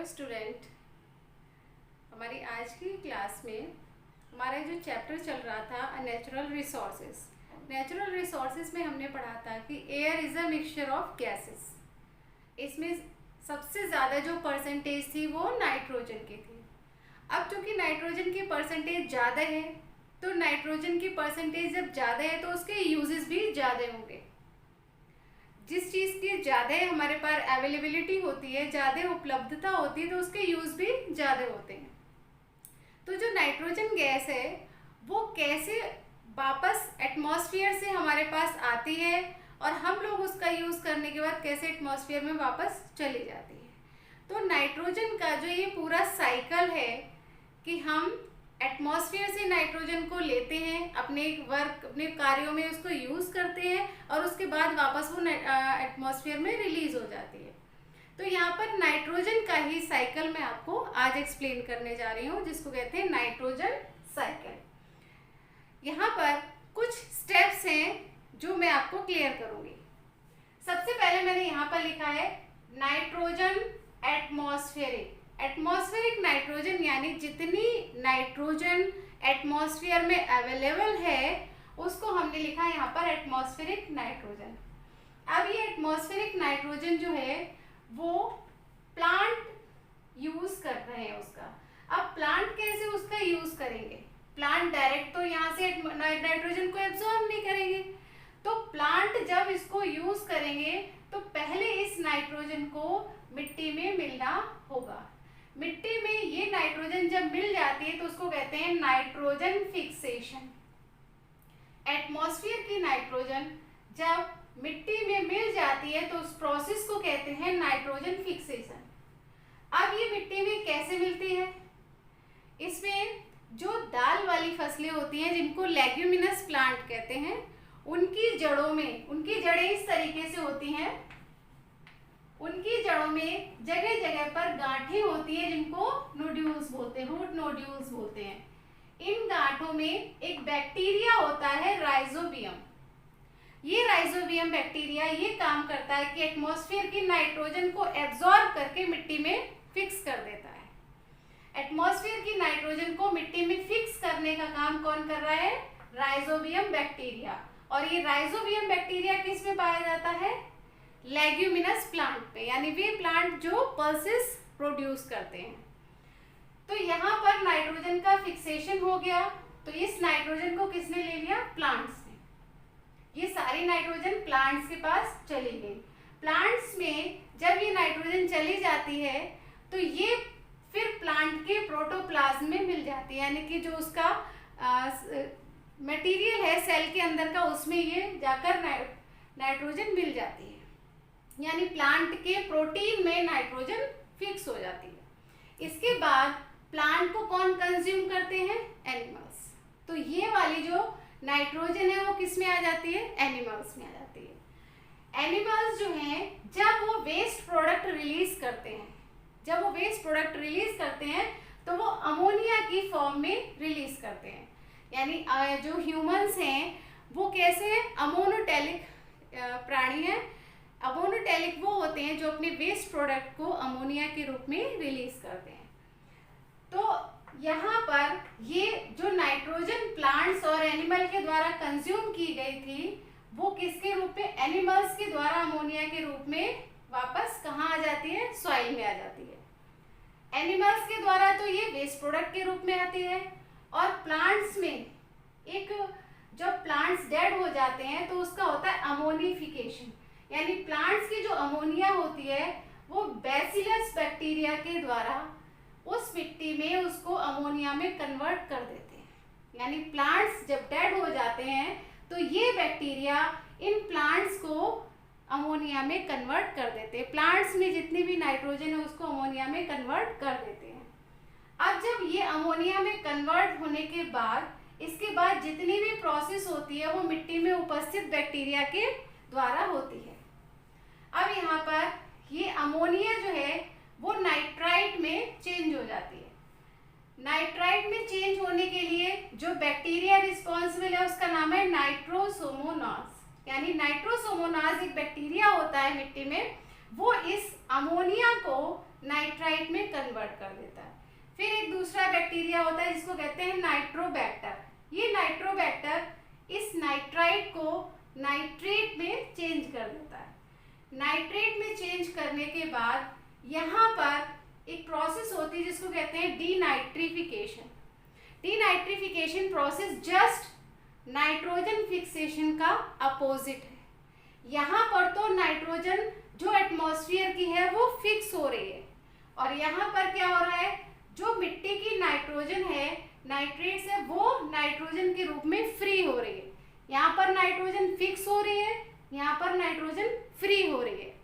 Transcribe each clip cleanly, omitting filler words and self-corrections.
Student, हमारी आज की क्लास में हमारा जो चैप्टर चल रहा था नेचुरल रिसोर्सेज में हमने पढ़ा था कि air is a mixture of gases. इसमें सबसे ज़्यादा जो परसेंटेज थी वो नाइट्रोजन की थी। अब चूँकि नाइट्रोजन की परसेंटेज ज़्यादा है तो नाइट्रोजन की परसेंटेज जब ज़्यादा है तो उसके यूजेस भी ज़्यादा होंगे। जिस चीज़ की ज़्यादा हमारे पास अवेलेबिलिटी होती है, ज़्यादा उपलब्धता होती है, तो उसके यूज़ भी ज़्यादा होते हैं। तो जो नाइट्रोजन गैस है वो कैसे वापस एटमॉस्फेयर से हमारे पास आती है और हम लोग उसका यूज़ करने के बाद कैसे एटमॉस्फेयर में वापस चली जाती है। तो नाइट्रोजन का जो ये पूरा साइकिल है कि हम एटमॉस्फेयर से नाइट्रोजन को लेते हैं, अपने कार्यों में उसको यूज़ करते हैं और उसके बाद वापस वो एटमॉस्फेयर में रिलीज हो जाती है। तो यहाँ पर नाइट्रोजन का ही साइकिल मैं आपको आज एक्सप्लेन करने जा रही हूँ, जिसको कहते हैं नाइट्रोजन साइकिल। यहाँ पर कुछ स्टेप्स हैं जो मैं आपको क्लियर करूँगी। सबसे पहले मैंने यहाँ पर लिखा है नाइट्रोजन एटमॉस्फेरिक नाइट्रोजन, यानी जितनी नाइट्रोजन एटमॉस्फेयर में अवेलेबल है उसको हमने लिखा यहाँ पर एटमॉस्फेरिक नाइट्रोजन। अब ये एटमॉस्फेरिक नाइट्रोजन जो है वो प्लांट यूज कर रहे हैं उसका। अब प्लांट कैसे उसका यूज करेंगे? प्लांट डायरेक्ट तो यहाँ से नाइट्रोजन को एब्जॉर्ब नहीं करेंगे। तो प्लांट जब इसको यूज करेंगे तो पहले इस नाइट्रोजन को मिट्टी में मिलना होगा। मिट्टी में ये नाइट्रोजन जब मिल जाती है तो उसको कहते हैं नाइट्रोजन फिक्सेशन। एटमॉस्फेयर की नाइट्रोजन जब मिट्टी में मिल जाती है तो उस प्रोसेस को कहते हैं नाइट्रोजन फिक्सेशन। अब ये मिट्टी में कैसे मिलती है? इसमें जो दाल वाली फसलें होती हैं जिनको लेग्यूमिनस प्लांट कहते हैं, उनकी जड़ें इस तरीके से होती हैं। उनकी जड़ों में जगह जगह पर गांठें होती हैं जिनको नोड्यूल्स बोलते हैं, रूट नोड्यूल्स बोलते हैं। इन गांठों में एक बैक्टीरिया होता है राइजोबियम। ये राइजोबियम बैक्टीरिया ये काम करता है कि एटमॉस्फेयर की नाइट्रोजन को एब्जॉर्ब करके मिट्टी में फिक्स कर देता है। एटमॉस्फेयर की नाइट्रोजन को मिट्टी में फिक्स करने का काम कौन कर रहा है? Rhizobium bacteria. और ये राइजोबियम बैक्टीरिया किस में पाया जाता है? लेग्यूमिनस प्लांट पे, यानी वे प्लांट जो पल्सेस प्रोड्यूस करते हैं। तो यहाँ पर नाइट्रोजन का फिक्सेशन हो गया। तो इस नाइट्रोजन को किसने ले लिया? प्लांट्स ने। ये सारी नाइट्रोजन प्लांट्स के पास चली गई। प्लांट्स में जब ये नाइट्रोजन चली जाती है तो ये फिर प्लांट के प्रोटोप्लाज्म में मिल जाती है, यानी कि जो उसका मटेरियल है सेल के अंदर का, उसमें ये जाकर नाइट्रोजन मिल जाती है। यानी प्लांट के प्रोटीन में नाइट्रोजन फिक्स हो जाती है। इसके बाद प्लांट को कौन कंज्यूम करते हैं? एनिमल्स। तो ये वाली जो नाइट्रोजन है वो किस में आ जाती है? एनिमल्स में आ जाती है। एनिमल्स जो हैं जब वो वेस्ट प्रोडक्ट रिलीज करते हैं तो वो अमोनिया की फॉर्म में रिलीज करते हैं। यानी जो ह्यूमंस हैं वो कैसे हैं? अमोनोटेलिक प्राणी हैं। अमोनोटेलिक वो होते हैं जो अपने वेस्ट प्रोडक्ट को अमोनिया के रूप में रिलीज करते हैं। तो यहाँ पर ये जो नाइट्रोजन प्लांट्स और एनिमल के द्वारा कंज्यूम की गई थी वो किसके रूप में? एनिमल्स के द्वारा अमोनिया के रूप में वापस कहाँ आ जाती है? सॉइल में आ जाती है। एनिमल्स के द्वारा तो ये वेस्ट प्रोडक्ट के रूप में आती है। और प्लांट्स में जब प्लांट्स डेड हो जाते हैं तो उसका होता है अमोनिफिकेशन, यानी प्लांट्स की जो अमोनिया होती है वो बैसिलस बैक्टीरिया के द्वारा उस मिट्टी में उसको अमोनिया में कन्वर्ट कर देते हैं। यानी प्लांट्स जब डेड हो जाते हैं तो ये बैक्टीरिया इन प्लांट्स को अमोनिया में कन्वर्ट कर देते हैं। प्लांट्स में जितनी भी नाइट्रोजन है उसको अमोनिया में कन्वर्ट कर देते हैं। अब जब ये अमोनिया में कन्वर्ट होने के बाद इसके बाद जितनी भी प्रोसेस होती है वो मिट्टी में उपस्थित बैक्टीरिया के द्वारा होती है। अब यहाँ पर ये अमोनिया जो है वो नाइट्राइट में चेंज हो जाती है। नाइट्राइट में चेंज होने के लिए जो बैक्टीरिया रिस्पॉन्सिबल है उसका नाम है नाइट्रोसोमोनास। यानी नाइट्रोसोमोनास एक बैक्टीरिया होता है मिट्टी में वो इस अमोनिया को नाइट्राइट में कन्वर्ट कर देता है। फिर एक दूसरा बैक्टीरिया होता है जिसको कहते हैं नाइट्रोबैक्टर। ये नाइट्रोबैक्टर इस नाइट्राइट को नाइट्रेट में चेंज कर देता है। नाइट्रेट में चेंज करने के बाद यहाँ पर एक प्रोसेस होती है जिसको कहते हैं denitrification. Denitrification process just nitrogen fixation का अपोजिट है। यहाँ पर तो नाइट्रोजन जो एटमॉस्फेयर की है वो फिक्स हो रही है, और यहाँ पर क्या हो रहा है, जो मिट्टी की नाइट्रोजन है नाइट्रेट से, वो नाइट्रोजन के रूप में फ्री हो रही है। यहाँ पर नाइट्रोजन फिक्स हो रही है, यहाँ पर नाइट्रोजन फ्री हो रही है।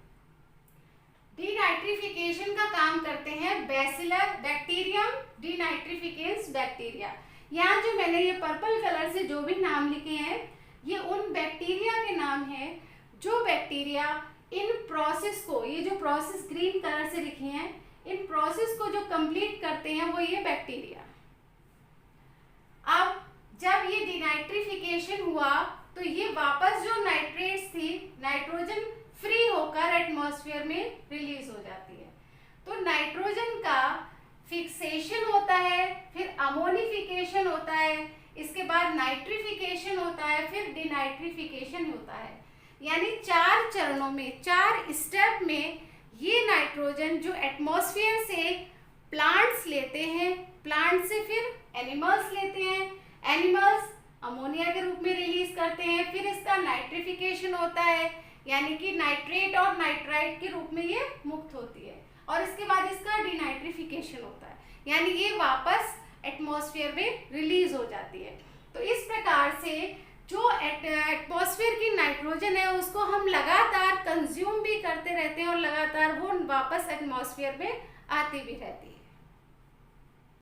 डीनाइट्रिफिकेशन का काम करते हैं बैसिलर बैक्टीरियम डीनाइट्रिफिकेंस बैक्टीरिया। यहाँ जो मैंने ये पर्पल कलर से जो भी नाम लिखे हैं, ये उन बैक्टीरिया के नाम हैं जो बैक्टीरिया इन प्रोसेस को, ये जो प्रोसेस ग्रीन कलर से लिखे हैं, इन प्रोसेस को जो कंप्लीट करते हैं वो ये बैक्टीरिया। अब जब ये डीनाइट्रिफिकेशन हुआ तो ये वापस जो नाइट्रेट्स थी, नाइट्रोजन फ्री होकर एटमॉस्फेयर में रिलीज हो जाती है। तो नाइट्रोजन का फिक्सेशन होता है, फिर अमोनिफिकेशन होता है, इसके बाद नाइट्रिफिकेशन होता है, फिर डीनाइट्रिफिकेशन होता है। यानी 4 चरणों में, 4 स्टेप में ये नाइट्रोजन जो एटमॉस्फेयर से प्लांट्स लेते हैं, प्लांट से फिर एनिमल्स लेते हैं, एनिमल्स अमोनिया के रूप में रिलीज करते हैं, फिर इसका नाइट्रिफिकेशन होता है, यानी कि नाइट्रेट और नाइट्राइट के रूप में ये मुक्त होती है, और इसके बाद इसका डीनाइट्रिफिकेशन होता है, यानी ये वापस एटमॉस्फेयर में रिलीज हो जाती है। तो इस प्रकार से जो एटमॉस्फेयर की नाइट्रोजन है उसको हम लगातार कंज्यूम भी करते रहते हैं और लगातार वो वापस एटमॉस्फेयर में आती भी रहती है।